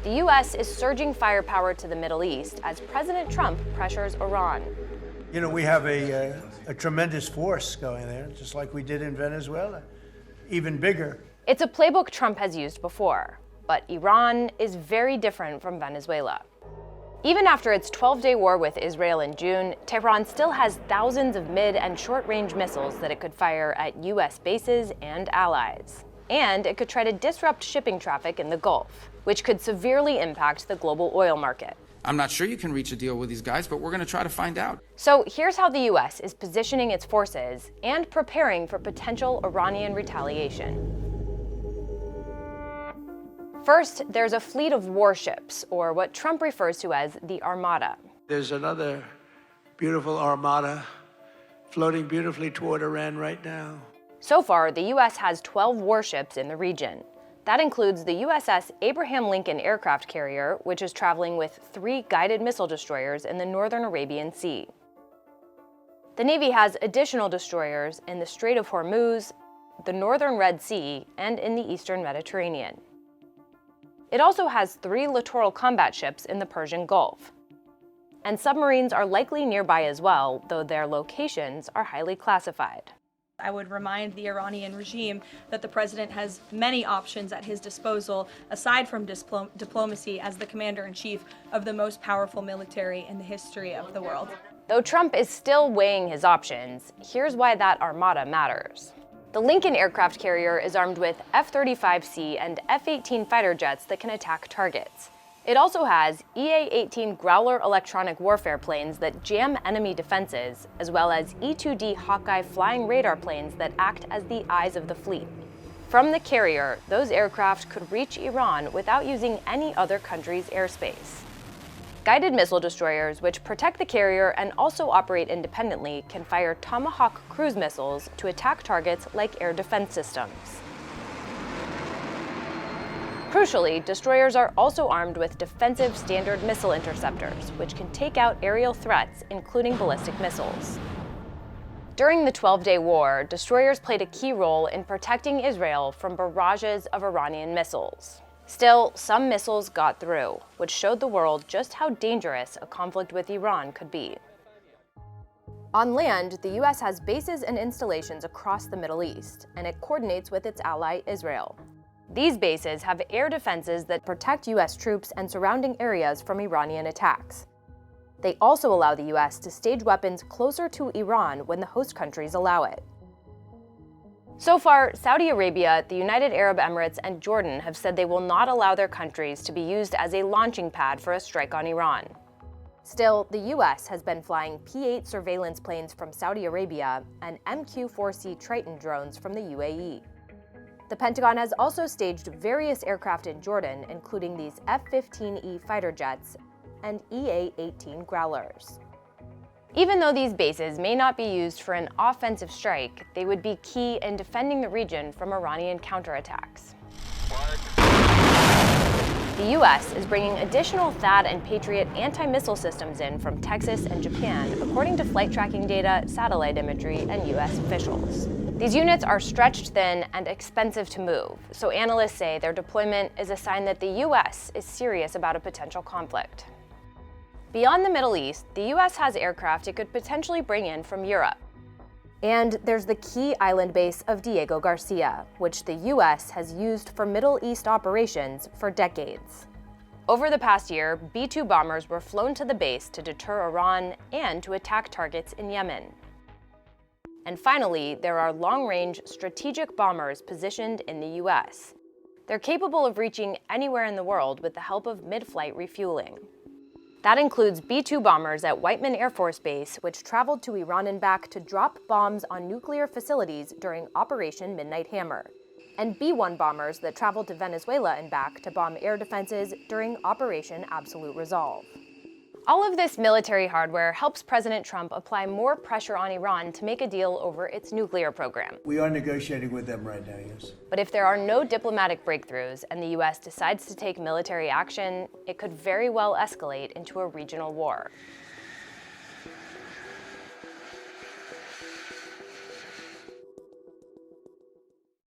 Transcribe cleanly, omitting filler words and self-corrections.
The U.S. is surging firepower to the Middle East as President Trump pressures Iran. You know, we have a tremendous force going there, just like we did in Venezuela, even bigger. It's a playbook Trump has used before, but Iran is very different from Venezuela. Even after its 12-day war with Israel in June, Tehran still has thousands of mid- and short-range missiles that it could fire at U.S. bases and allies. And it could try to disrupt shipping traffic in the Gulf, which could severely impact the global oil market. I'm not sure you can reach a deal with these guys, but we're going to try to find out. So here's how the U.S. is positioning its forces and preparing for potential Iranian retaliation. First, there's a fleet of warships, or what Trump refers to as the Armada. There's another beautiful armada floating beautifully toward Iran right now. So far, the U.S. has 12 warships in the region. That includes the USS Abraham Lincoln aircraft carrier, which is traveling with 3 guided missile destroyers in the northern Arabian Sea. The Navy has additional destroyers in the Strait of Hormuz, the northern Red Sea, and in the eastern Mediterranean. It also has 3 littoral combat ships in the Persian Gulf. And submarines are likely nearby as well, though their locations are highly classified. I would remind the Iranian regime that the president has many options at his disposal, aside from diplomacy, as the commander-in-chief of the most powerful military in the history of the world. Though Trump is still weighing his options, here's why that armada matters. The Lincoln aircraft carrier is armed with F-35C and F-18 fighter jets that can attack targets. It also has EA-18 Growler electronic warfare planes that jam enemy defenses, as well as E-2D Hawkeye flying radar planes that act as the eyes of the fleet. From the carrier, those aircraft could reach Iran without using any other country's airspace. Guided missile destroyers, which protect the carrier and also operate independently, can fire Tomahawk cruise missiles to attack targets like air defense systems. Crucially, destroyers are also armed with defensive standard missile interceptors, which can take out aerial threats, including ballistic missiles. During the 12-day war, destroyers played a key role in protecting Israel from barrages of Iranian missiles. Still, some missiles got through, which showed the world just how dangerous a conflict with Iran could be. On land, the U.S. has bases and installations across the Middle East, and it coordinates with its ally Israel. These bases have air defenses that protect U.S. troops and surrounding areas from Iranian attacks. They also allow the U.S. to stage weapons closer to Iran when the host countries allow it. So far, Saudi Arabia, the United Arab Emirates, and Jordan have said they will not allow their countries to be used as a launching pad for a strike on Iran. Still, the U.S. has been flying P-8 surveillance planes from Saudi Arabia and MQ-4C Triton drones from the UAE. The Pentagon has also staged various aircraft in Jordan, including these F-15E fighter jets and EA-18 Growlers. Even though these bases may not be used for an offensive strike, they would be key in defending the region from Iranian counterattacks. The U.S. is bringing additional THAAD and Patriot anti-missile systems in from Texas and Japan, according to flight tracking data, satellite imagery, and U.S. officials. These units are stretched thin and expensive to move, so analysts say their deployment is a sign that the U.S. is serious about a potential conflict. Beyond the Middle East, the U.S. has aircraft it could potentially bring in from Europe. And there's the key island base of Diego Garcia, which the U.S. has used for Middle East operations for decades. Over the past year, B-2 bombers were flown to the base to deter Iran and to attack targets in Yemen. And finally, there are long-range strategic bombers positioned in the U.S. They're capable of reaching anywhere in the world with the help of mid-flight refueling. That includes B-2 bombers at Whiteman Air Force Base, which traveled to Iran and back to drop bombs on nuclear facilities during Operation Midnight Hammer, and B-1 bombers that traveled to Venezuela and back to bomb air defenses during Operation Absolute Resolve. All of this military hardware helps President Trump apply more pressure on Iran to make a deal over its nuclear program. We are negotiating with them right now, yes. But if there are no diplomatic breakthroughs and the U.S. decides to take military action, it could very well escalate into a regional war.